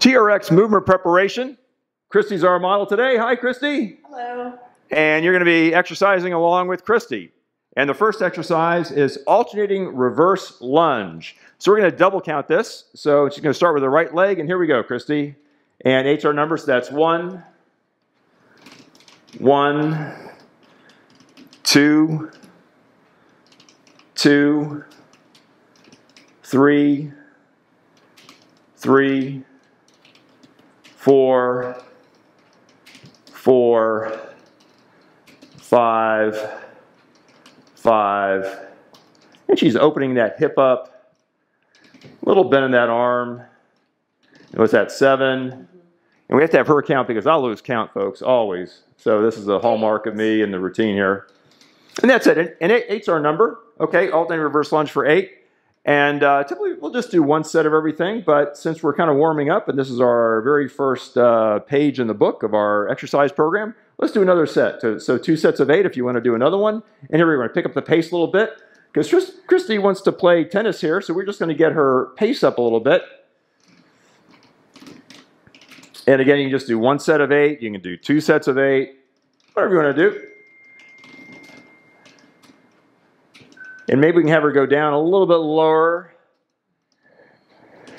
TRX movement preparation. Christy's our model today. Hi, Christy. Hello. And you're going to be exercising along with Christy. And the first exercise is alternating reverse lunge. So we're going to double count this. So she's going to start with the right leg, and here we go, Christy. And 8's our number, so that's 1, 2, 2, 3, 4, 5, and she's opening that hip up, a little bend in that arm. And what's that, 7? And we have to have her count because I'll lose count, folks, always. So this is a hallmark of me in the routine here. And that's it. And 8's our number. Okay, alternating reverse lunge for 8. And typically we'll just do one set of everything, but since we're kind of warming up and this is our very first page in the book of our exercise program, let's do another set. So 2 sets of 8 if you want to do another one. And here we're going to pick up the pace a little bit because Christy wants to play tennis here, so we're just going to get her pace up a little bit. And again, you can just do 1 set of 8. You can do 2 sets of 8, whatever you want to do. And maybe we can have her go down a little bit lower.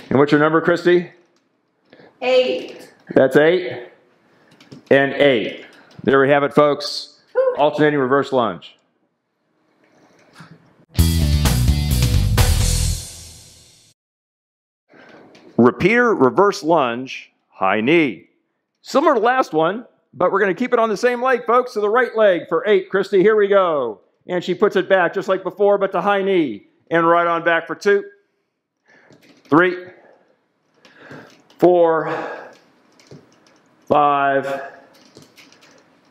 And what's your number, Christy? 8. That's 8 and 8. There we have it, folks. Alternating reverse lunge. Repeater reverse lunge, high knee. Similar to the last one, but we're going to keep it on the same leg, folks. So the right leg for 8. Christy, here we go. And she puts it back just like before, but to high knee. And right on back for 2, 3, 4, 5,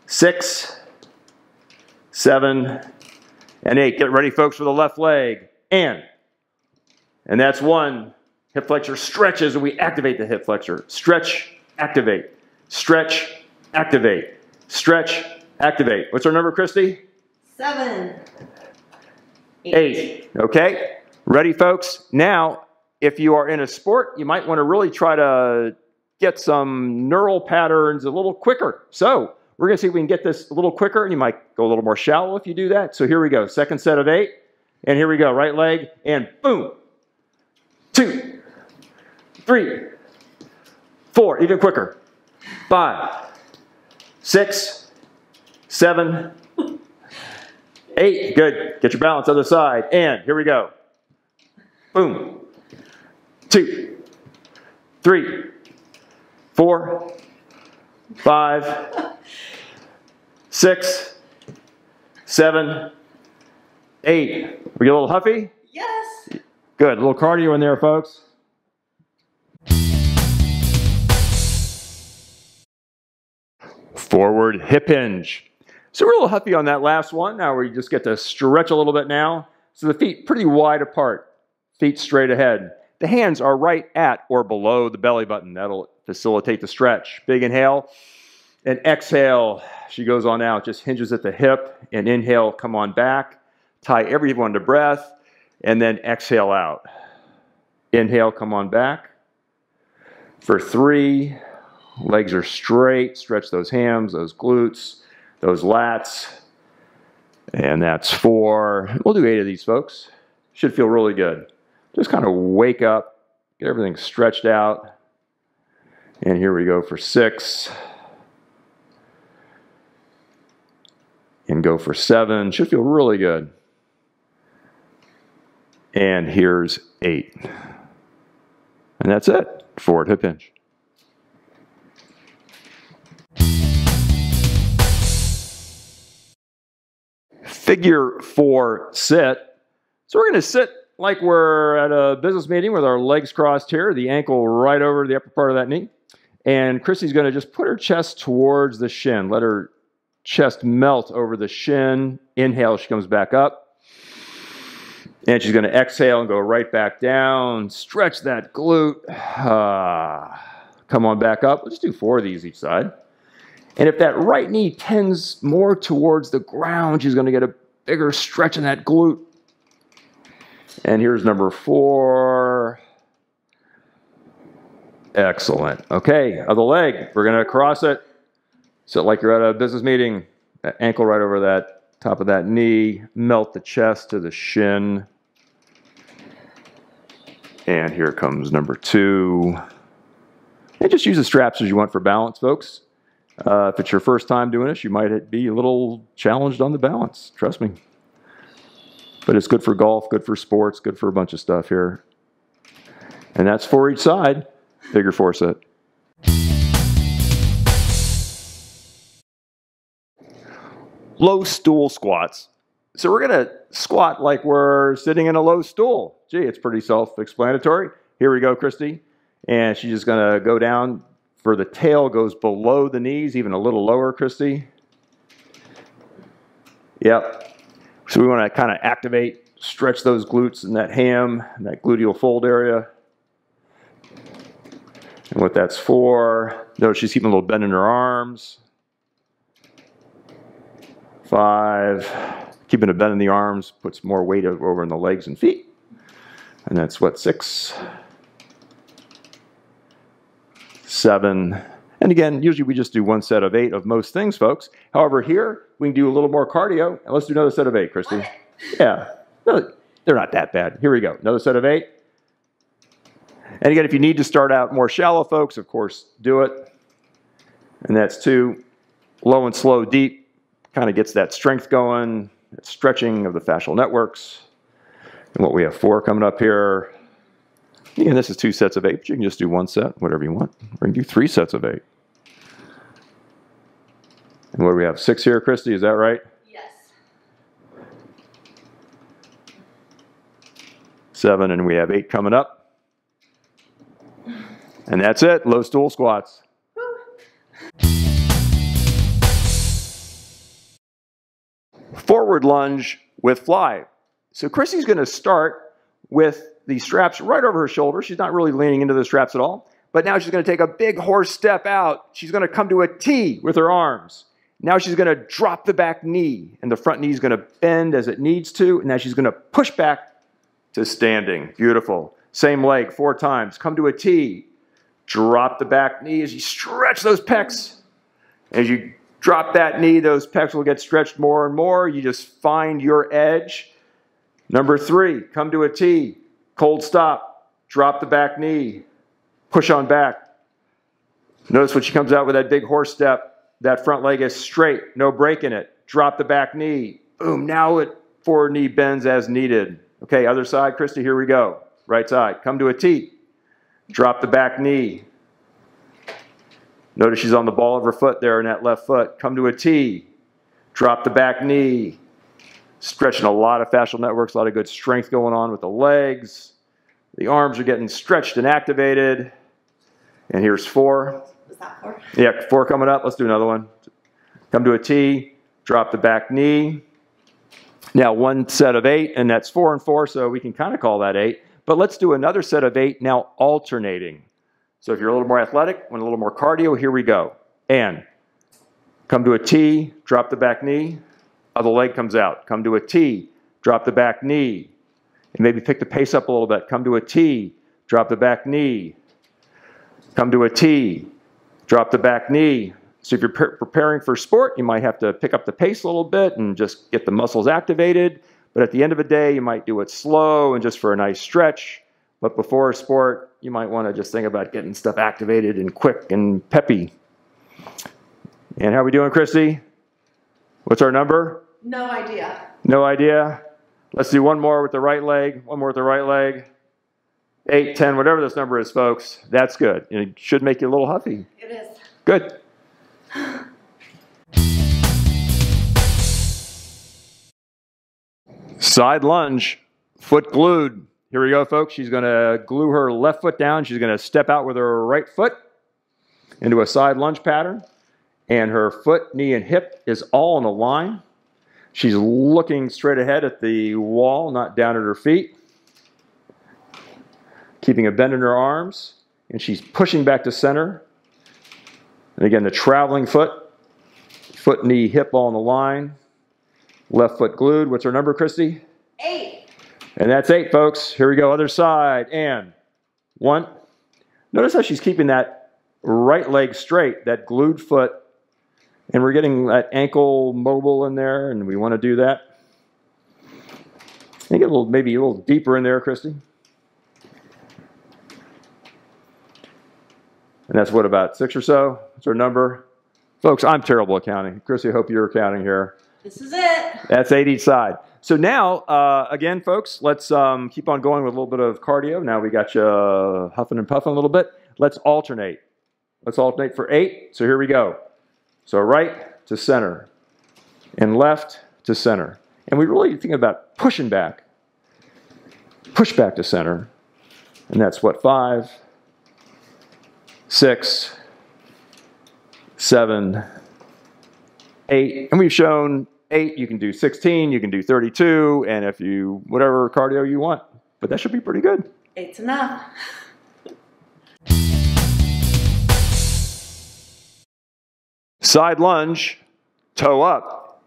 6, 7, and 8. Get ready, folks, for the left leg. And that's 1. Hip flexor stretches, and we activate the hip flexor. Stretch, activate. Stretch, activate. Stretch, activate. What's our number, Christy? 7. 8. Okay. Ready, folks? Now, if you are in a sport, you might want to really try to get some neural patterns a little quicker. So we're going to see if we can get this a little quicker, and you might go a little more shallow if you do that. So here we go. Second set of 8. And here we go. Right leg, and boom. 2, 3, 4. Even quicker. 5, 6, 7, 8. Good. Get your balance other side. And here we go. Boom. 2, 3, 4, 5, 6, 7, 8. We get a little huffy? Yes. Good. A little cardio in there, folks. Forward hip hinge. So we're a little huffy on that last one. Now we just get to stretch a little bit now. So the feet pretty wide apart. Feet straight ahead. The hands are right at or below the belly button. That'll facilitate the stretch. Big inhale and exhale. She goes on out, just hinges at the hip. And inhale, come on back. Tie everyone to breath. And then exhale out. Inhale, come on back. For 3, legs are straight. Stretch those hams, those glutes, those lats. And that's 4. We'll do 8 of these, folks. Should feel really good. Just kind of wake up, get everything stretched out. And here we go for 6. And go for 7. Should feel really good. And here's 8. And that's it. Forward hip hinge. Figure 4 sit. So we're going to sit like we're at a business meeting with our legs crossed here, the ankle right over the upper part of that knee. And Christy's going to just put her chest towards the shin. Let her chest melt over the shin. Inhale, she comes back up. And she's going to exhale and go right back down. Stretch that glute. Come on back up. Let's do 4 of these each side. And if that right knee tends more towards the ground, she's going to get a bigger stretch in that glute. And here's number 4. Excellent. Okay, other leg. We're going to cross it. Sit like you're at a business meeting. That ankle right over that top of that knee. Melt the chest to the shin. And here comes number 2. And just use the straps as you want for balance, folks. If it's your first time doing this, you might be a little challenged on the balance. Trust me. But it's good for golf, good for sports, good for a bunch of stuff here. And that's for each side. Figure 4 set. Low stool squats. So we're going to squat like we're sitting in a low stool. Gee, it's pretty self-explanatory. Here we go, Christy. And she's just going to go down for the tail goes below the knees, even a little lower, Christy. Yep. So we want to kind of activate, stretch those glutes and that ham, and that gluteal fold area. And what that's for, notice she's keeping a little bend in her arms. 5. Keeping a bend in the arms puts more weight over in the legs and feet. And that's what, 6. 7. And again, usually we just do 1 set of 8 of most things, folks. However, here we can do a little more cardio. And let's do another set of 8, Christy. Yeah, no, they're not that bad. Here we go. Another set of 8. And again, if you need to start out more shallow, folks, of course, do it. And that's 2. Low and slow, deep. Kind of gets that strength going. Stretching of the fascial networks. And what we have 4 coming up here. Again, this is 2 sets of 8, but you can just do 1 set, whatever you want. Or you can do 3 sets of 8. And what do we have? 6 here, Christy, is that right? Yes. 7, and we have 8 coming up. And that's it, low stool squats. Forward lunge with fly. So Christy's going to start with the straps right over her shoulder. She's not really leaning into the straps at all. But now she's going to take a big horse step out. She's going to come to a T with her arms. Now she's going to drop the back knee. And the front knee is going to bend as it needs to. And now she's going to push back to standing. Beautiful. Same leg 4 times. Come to a T. Drop the back knee as you stretch those pecs. As you drop that knee, those pecs will get stretched more and more. You just find your edge. Number 3, come to a T. Cold stop. Drop the back knee. Push on back. Notice when she comes out with that big horse step, that front leg is straight. No break in it. Drop the back knee. Boom. Now it forward knee bends as needed. Okay, other side, Christy, here we go. Right side. Come to a T. Drop the back knee. Notice she's on the ball of her foot there in that left foot. Come to a T. Drop the back knee. Stretching a lot of fascial networks, a lot of good strength going on with the legs. The arms are getting stretched and activated. And here's 4. Was that 4? Yeah, 4 coming up. Let's do another one. Come to a T. Drop the back knee. Now 1 set of 8, and that's 4 and 4, so we can kind of call that 8. But let's do another set of 8, now alternating. So if you're a little more athletic, want a little more cardio, here we go. And come to a T, drop the back knee. Other leg comes out. Come to a T, drop the back knee. And maybe pick the pace up a little bit. Come to a T, drop the back knee. Come to a T, drop the back knee. So if you're preparing for sport, you might have to pick up the pace a little bit and just get the muscles activated. But at the end of the day, you might do it slow and just for a nice stretch. But before a sport, you might want to just think about getting stuff activated and quick and peppy. And how are we doing, Christy? What's our number? No idea. No idea? Let's do 1 more with the right leg, 1 more with the right leg. 8, 10, whatever this number is, folks. That's good. And it should make you a little huffy. It is. Good. Side lunge, foot glued. Here we go, folks. She's going to glue her left foot down. She's going to step out with her right foot into a side lunge pattern. And her foot, knee, and hip is all in a line. She's looking straight ahead at the wall, not down at her feet. Keeping a bend in her arms. And she's pushing back to center. And again, the traveling foot, knee, hip all in the line. Left foot glued. What's her number, Christy? 8. And that's 8, folks. Here we go, other side. And 1. Notice how she's keeping that right leg straight, that glued foot, and we're getting that ankle mobile in there, and we want to do that. Get a little, maybe a little deeper in there, Christy. And that's what, about 6 or so? That's our number. Folks, I'm terrible at counting. Christy, I hope you're counting here. This is it. That's 8 each side. So now, again, folks, let's keep on going with a little bit of cardio. Now we got you huffing and puffing a little bit. Let's alternate. Let's alternate for 8. So here we go. So right to center and left to center. And we really think about pushing back. Push back to center. And that's what, 5, 6, 7, 8. And we've shown 8, you can do 16, you can do 32, and if you, whatever cardio you want. But that should be pretty good. 8's enough. Side lunge, toe up.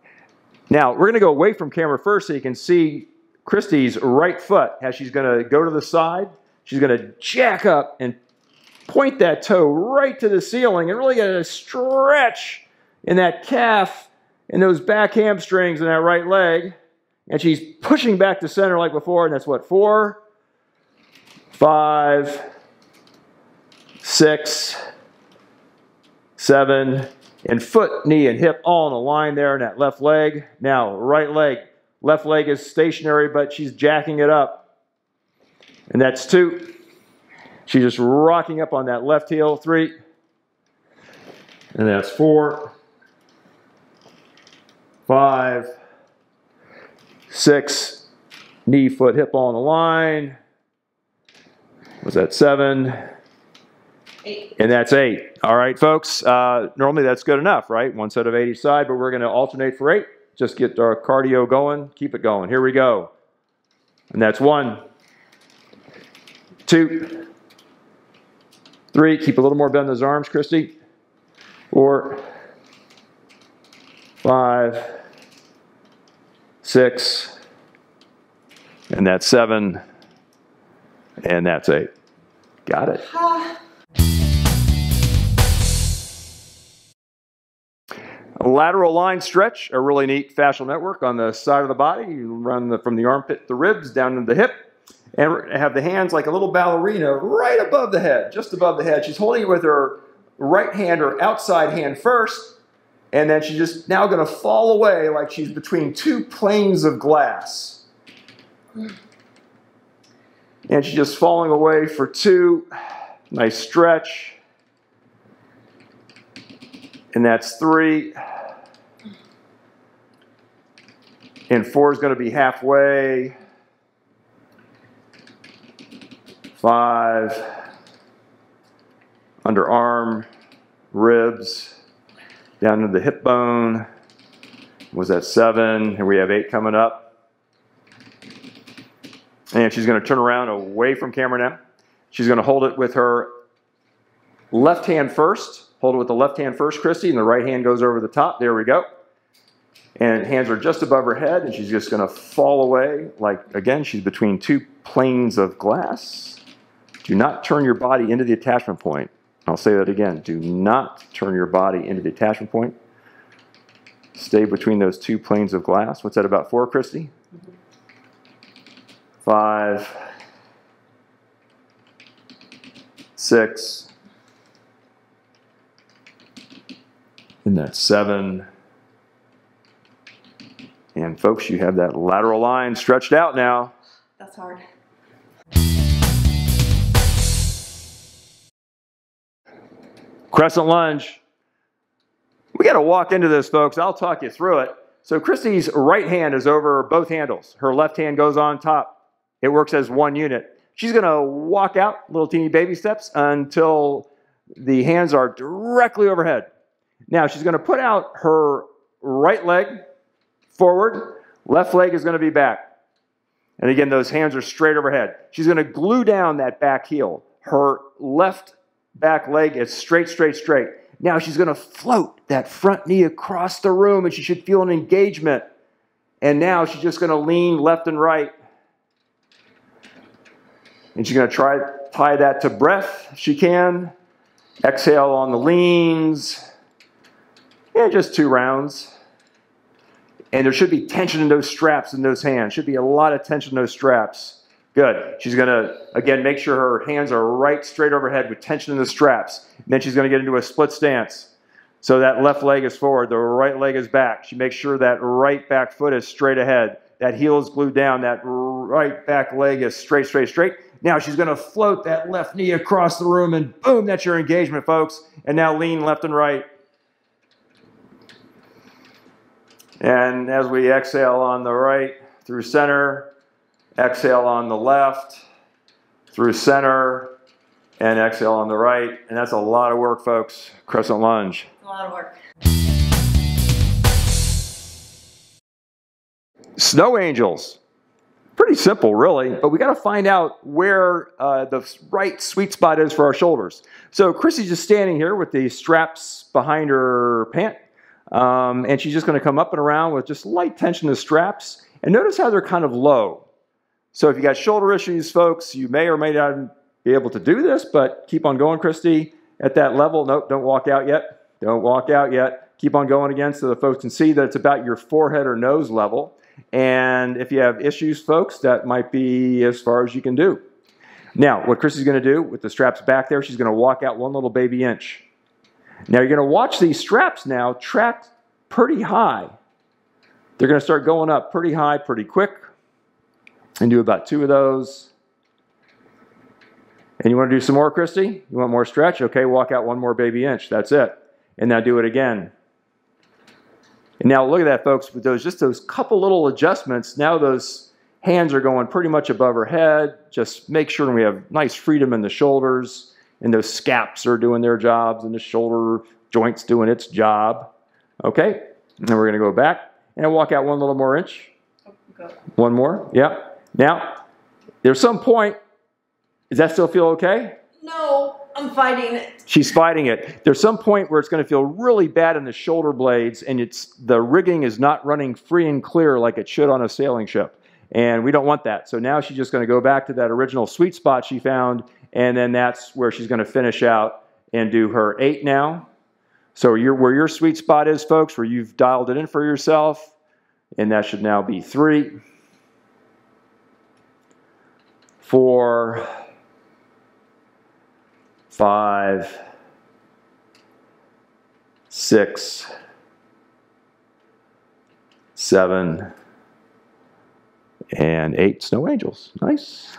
Now, we're going to go away from camera first so you can see Christy's right foot as she's going to go to the side. She's going to jack up and point that toe right to the ceiling and really get a stretch in that calf and those back hamstrings in that right leg. And she's pushing back to center like before, and that's what, 4, 5, 6, 7, and foot, knee, and hip all in a line there in that left leg. Now, right leg. Left leg is stationary, but she's jacking it up. And that's 2. She's just rocking up on that left heel, 3. And that's 4, 5, 6, knee, foot, hip all in a line. Was that 7? 8. And that's 8. All right, folks. Normally that's good enough, right? 1 set of 8 each side, but we're going to alternate for 8. Just get our cardio going. Keep it going. Here we go. And that's 1, 2, 3. Keep a little more bend in those arms, Christy. 4, 5, 6, and that's 7, and that's 8. Got it. A lateral line stretch, a really neat fascial network on the side of the body. You run from the armpit to the ribs down to the hip, and have the hands like a little ballerina right above the head, just above the head. She's holding it with her right hand or outside hand first, and then she's just now going to fall away like she's between 2 planes of glass. And she's just falling away for 2. Nice stretch. And that's 3. And 4 is going to be halfway. 5. Underarm, ribs, down to the hip bone. Was that 7? And we have 8 coming up. And she's going to turn around away from camera now. She's going to hold it with her left hand first. Hold it with the left hand first, Christy, and the right hand goes over the top. There we go. And hands are just above her head, and she's just going to fall away. Like, again, she's between 2 planes of glass. Do not turn your body into the attachment point. I'll say that again. Do not turn your body into the attachment point. Stay between those 2 planes of glass. What's that, about 4, Christy? 5, 6, and that's 7. And folks, you have that lateral line stretched out now. That's hard. Crescent lunge. We got to walk into this, folks. I'll talk you through it. So Christy's right hand is over both handles. Her left hand goes on top. It works as 1 unit. She's going to walk out little teeny baby steps until the hands are directly overhead. Now she's going to put out her right leg forward. Left leg is going to be back. And again, those hands are straight overhead. She's going to glue down that back heel. Her left back leg is straight, straight, straight. Now she's going to float that front knee across the room, and she should feel an engagement. And now she's just going to lean left and right. And she's going to try tie that to breath if she can. Exhale on the leans. And just 2 rounds. And there should be tension in those straps in those hands. Should be a lot of tension in those straps. Good. She's going to, again, make sure her hands are right straight overhead with tension in the straps. And then she's going to get into a split stance. So that left leg is forward, the right leg is back. She makes sure that right back foot is straight ahead. That heel is glued down. That right back leg is straight, straight, straight. Now she's going to float that left knee across the room, and boom, that's your engagement, folks. And now lean left and right. And as we exhale on the right, through center, exhale on the left, through center, and exhale on the right. And that's a lot of work, folks. Crescent lunge. A lot of work. Snow angels. Pretty simple, really, but we got to find out where the right sweet spot is for our shoulders. So Chrissy's just standing here with the straps behind her pant. And she's just going to come up and around with just light tension of the straps. And notice how they're kind of low. So if you got shoulder issues, folks, you may or may not be able to do this, but keep on going, Christy, at that level. Nope, don't walk out yet. Don't walk out yet. Keep on going again so the folks can see that it's about your forehead or nose level. And if you have issues, folks, that might be as far as you can do. Now, what Chrissy's going to do with the straps back there, she's going to walk out 1 little baby inch. Now you're going to watch these straps now track pretty high. They're going to start going up pretty high, pretty quick. And do about 2 of those. And you want to do some more, Christy? You want more stretch? Okay, walk out 1 more baby inch. That's it. And now do it again. And now look at that, folks. With just those couple little adjustments, now those hands are going pretty much above her head. Just make sure we have nice freedom in the shoulders. And those scaps are doing their jobs, and the shoulder joint's doing its job. Okay, and then we're going to go back and walk out 1 little more inch. Go. 1 more, yeah. Now, there's some point, does that still feel okay? No, I'm fighting it. She's fighting it. There's some point where it's going to feel really bad in the shoulder blades, and the rigging is not running free and clear like it should on a sailing ship. And we don't want that. So now she's just going to go back to that original sweet spot she found. And then that's where she's going to finish out and do her 8 now. So where your sweet spot is, folks, where you've dialed it in for yourself. And that should now be 3, 4, 5, 6, 7, and 8 snow angels. Nice.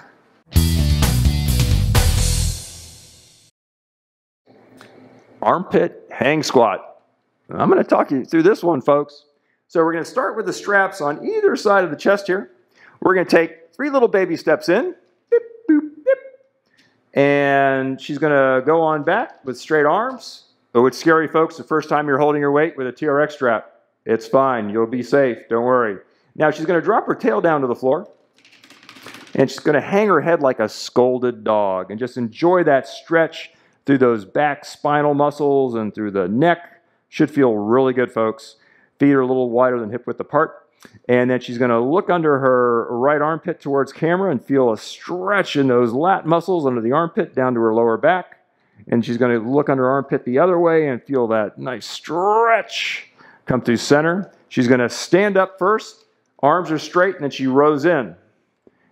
Armpit hang squat. I'm going to talk you through this one, folks. So we're going to start with the straps on either side of the chest here. We're going to take 3 little baby steps in. Beep, boop, beep. And she's going to go on back with straight arms. Oh, it's scary, folks, the first time you're holding your weight with a TRX strap. It's fine. You'll be safe. Don't worry. Now she's going to drop her tail down to the floor. And she's going to hang her head like a scolded dog. And just enjoy that stretch through those back spinal muscles and through the neck. Should feel really good, folks. Feet are a little wider than hip width apart. And then she's going to look under her right armpit towards camera and feel a stretch in those lat muscles under the armpit down to her lower back. And she's going to look under her armpit the other way and feel that nice stretch come through center. She's going to stand up first. Arms are straight, and then she rows in.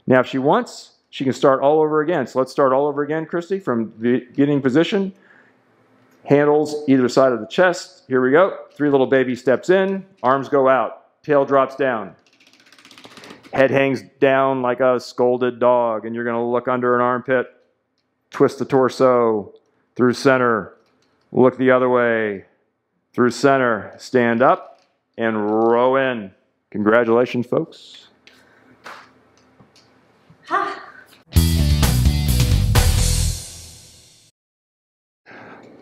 Now, if she wants, she can start all over again. So let's start all over again, Christy, from the beginning position. Handles either side of the chest. Here we go. 3 little baby steps in. Arms go out. Tail drops down. Head hangs down like a scolded dog. And you're going to look under an armpit. Twist the torso. Through center. Look the other way. Through center. Stand up. And row in. Congratulations, folks. Ha!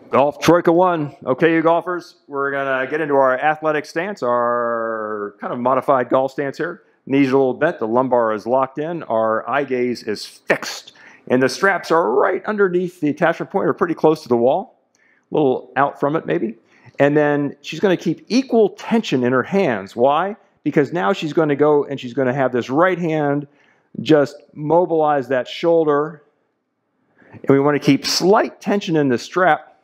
Golf Troika 1. Okay, you golfers, we're going to get into our athletic stance, our kind of modified golf stance here. Knees are a little bent, the lumbar is locked in, our eye gaze is fixed, and the straps are right underneath the attachment point or pretty close to the wall, a little out from it maybe. And then she's going to keep equal tension in her hands. Why? Because now she's going to go and she's going to have this right hand just mobilize that shoulder And we want to keep slight tension in the strap.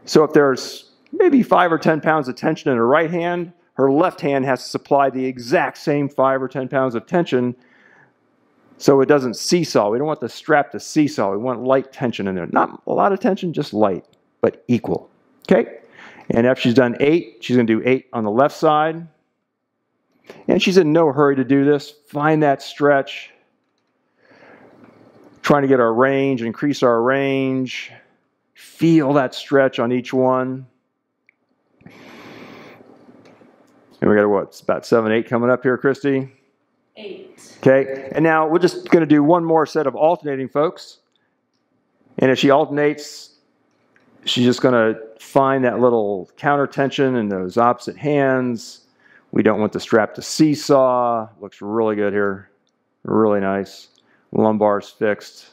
So if there's maybe 5 or 10 pounds of tension in her right hand, her left hand has to supply the exact same 5 or 10 pounds of tension so it doesn't seesaw. We don't want the strap to seesaw. We want light tension in there. Not a lot of tension, just light, but equal. Okay? And after she's done 8, she's going to do 8 on the left side. And she's in no hurry to do this. Find that stretch. Trying to get our range, increase our range. Feel that stretch on each one. And we got what? It's about 7, 8 coming up here, Christy. 8. Okay, and now we're just going to do one more set of alternating, folks. And if she alternates, she's just going to find that little counter tension in those opposite hands. We don't want the strap to seesaw. Looks really good here. Really nice. Lumbar's fixed.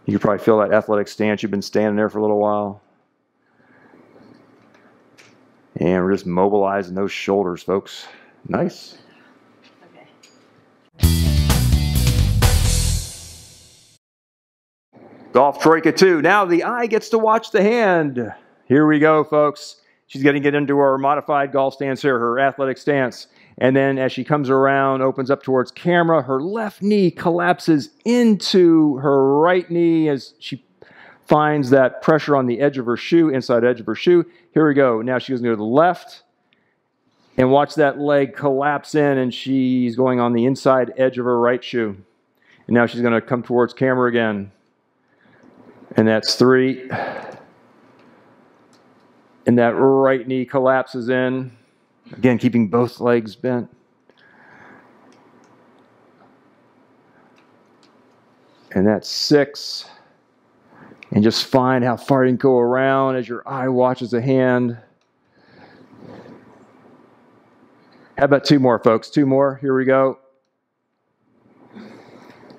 You can probably feel that athletic stance. You've been standing there for a little while. And we're just mobilizing those shoulders, folks. Nice. Okay. Golf Troika 2. Now the eye gets to watch the hand. Here we go, folks. She's going to get into her modified golf stance here, her athletic stance. And then as she comes around, opens up towards camera, her left knee collapses into her right knee as she finds that pressure on the edge of her shoe, inside edge of her shoe. Here we go. Now she goes to the left. And watch that leg collapse in, and she's going on the inside edge of her right shoe. And now she's going to come towards camera again. And that's 3. And that right knee collapses in. Again, keeping both legs bent. And that's 6. And just find how far you can go around as your eye watches the hand. How about 2 more, folks? 2 more. Here we go.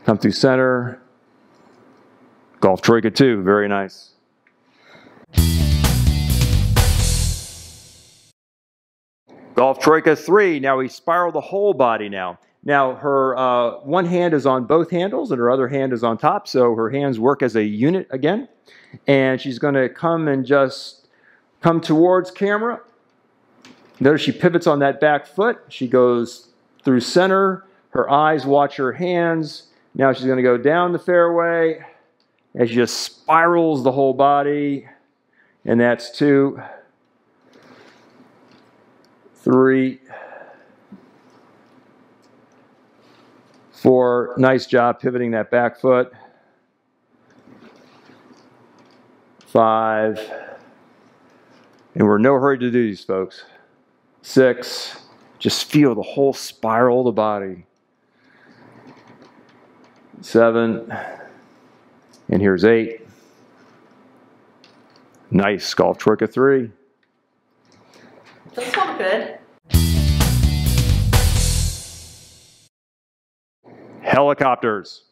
Come through center. Golf Troika 2. Very nice. Golf Troika 3. Now we spiral the whole body now. Now her one hand is on both handles and her other hand is on top, so her hands work as a unit again. And she's going to come and just come towards camera. Notice she pivots on that back foot. She goes through center. Her eyes watch her hands. Now she's going to go down the fairway as she just spirals the whole body. And that's 2, 3, 4. Nice job pivoting that back foot. 5. And we're in no hurry to do these, folks. 6. Just feel the whole spiral of the body. 7. And here's 8. Nice. Golf Troika 3. Those felt good. Helicopters.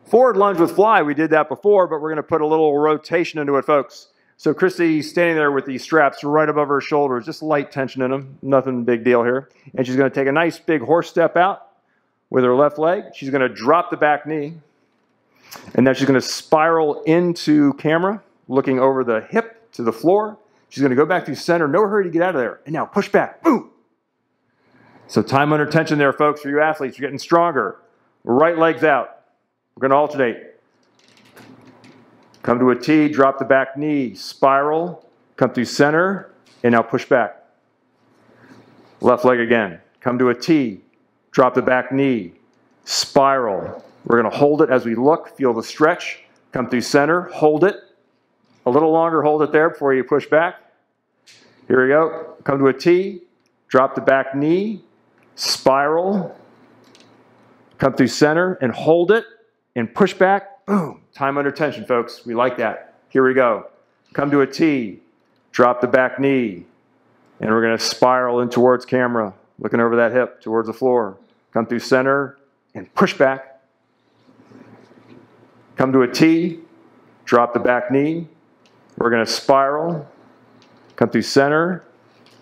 Forward lunge with fly. We did that before, but we're going to put a little rotation into it, folks. So Christy's standing there with these straps right above her shoulders, just light tension in them, nothing big deal here. And she's going to take a nice big horse step out with her left leg. She's going to drop the back knee. And then she's going to spiral into camera, looking over the hip to the floor. She's going to go back through center, no hurry to get out of there. And now push back, boom. So time under tension there, folks, for you athletes. You're getting stronger. Right leg's out. We're going to alternate. Come to a T, drop the back knee, spiral, come through center, and now push back. Left leg again. Come to a T, drop the back knee, spiral. We're going to hold it as we look, feel the stretch. Come through center, hold it. A little longer, hold it there before you push back. Here we go. Come to a T, drop the back knee, spiral. Come through center and hold it and push back. Boom. Time under tension, folks. We like that. Here we go. Come to a T, drop the back knee, and we're going to spiral in towards camera, looking over that hip towards the floor. Come through center and push back. Come to a T, drop the back knee. We're going to spiral, come through center,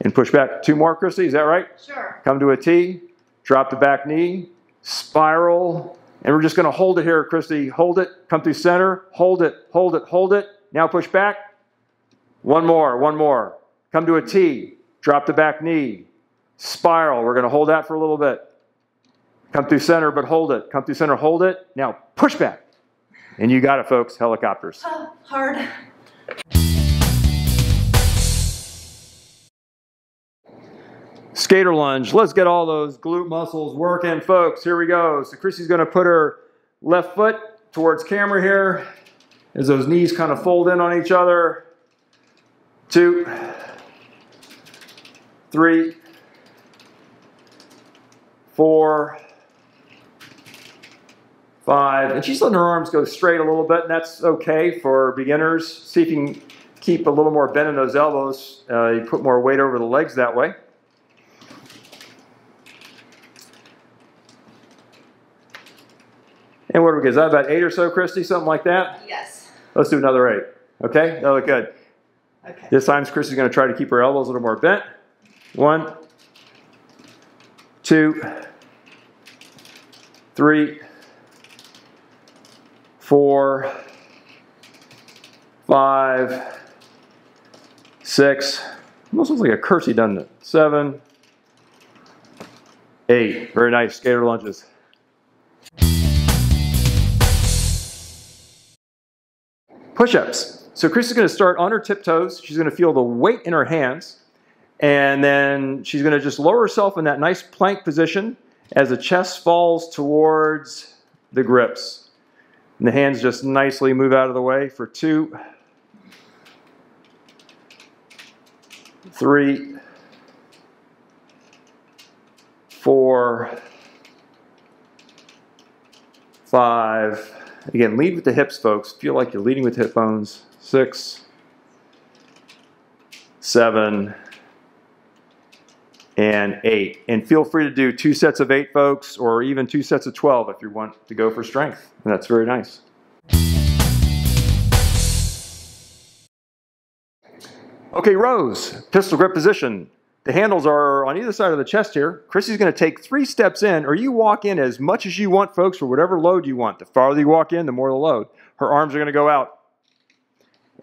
and push back. 2 more, Christy, is that right? Sure. Come to a T, drop the back knee, spiral, And we're just going to hold it here, Christy. Hold it, come through center, hold it, hold it, hold it. Now push back. One more, one more. Come to a T, drop the back knee. Spiral, we're going to hold that for a little bit. Come through center, but hold it. Come through center, hold it. Now push back. And you got it, folks, helicopters. Oh, hard. Skater lunge. Let's get all those glute muscles working, folks. Here we go. So Chrissy's going to put her left foot towards camera here as those knees kind of fold in on each other. 2, 3, 4, 5. And she's letting her arms go straight a little bit, and that's okay for beginners. See if you can keep a little more bend in those elbows. You put more weight over the legs that way. And what do we get? Is that about 8 or so, Christy? Something like that? Yes. Let's do another 8. Okay? That'll look good. Okay. This time, Christy's going to try to keep her elbows a little more bent. 1, 2, 3, 4, 5, 6. Almost looks like a curtsy, doesn't it? 7, 8. Very nice. Skater lunges. Push-ups. So Chris is going to start on her tiptoes. She's going to feel the weight in her hands. And then she's going to just lower herself in that nice plank position as the chest falls towards the grips. And the hands just nicely move out of the way for 2, 3, 4, 5. Again, lead with the hips, folks. Feel like you're leading with hip bones. 6, 7, and 8. And feel free to do 2 sets of 8, folks, or even 2 sets of 12 if you want to go for strength. And that's very nice. Okay, rows. Pistol grip position. The handles are on either side of the chest here. Chrissy's going to take 3 steps in, or you walk in as much as you want, folks, for whatever load you want. The farther you walk in, the more the load. Her arms are going to go out.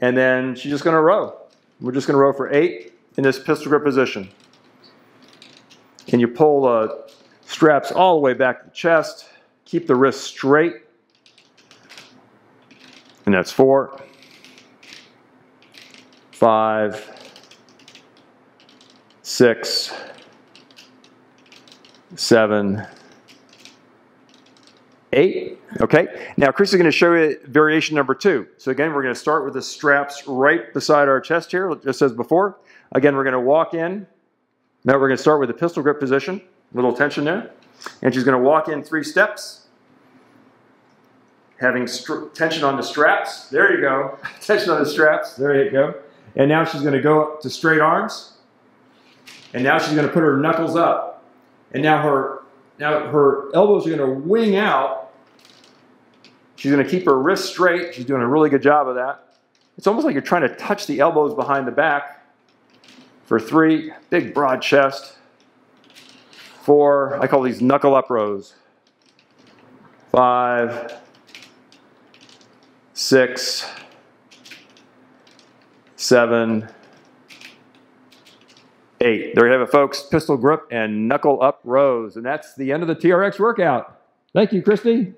And then she's just going to row. We're just going to row for 8 in this pistol grip position. And you pull the straps all the way back to the chest. Keep the wrists straight. And that's 4, 5, 6, 7, 8. Okay, now Chris is going to show you variation number 2. So again, we're going to start with the straps right beside our chest here, just as before. Again, we're going to walk in. Now we're going to start with the pistol grip position. Little tension there. And she's going to walk in 3 steps. Having tension on the straps. There you go. Tension on the straps. There you go. And now she's going to go up to straight arms. And now she's going to put her knuckles up. And now her elbows are going to wing out. She's going to keep her wrists straight. She's doing a really good job of that. It's almost like you're trying to touch the elbows behind the back. For 3, big broad chest. 4, I call these knuckle up rows. 5, 6, 7, 8. There you have it, folks. Pistol grip and knuckle up rows. And that's the end of the TRX workout. Thank you, Christy.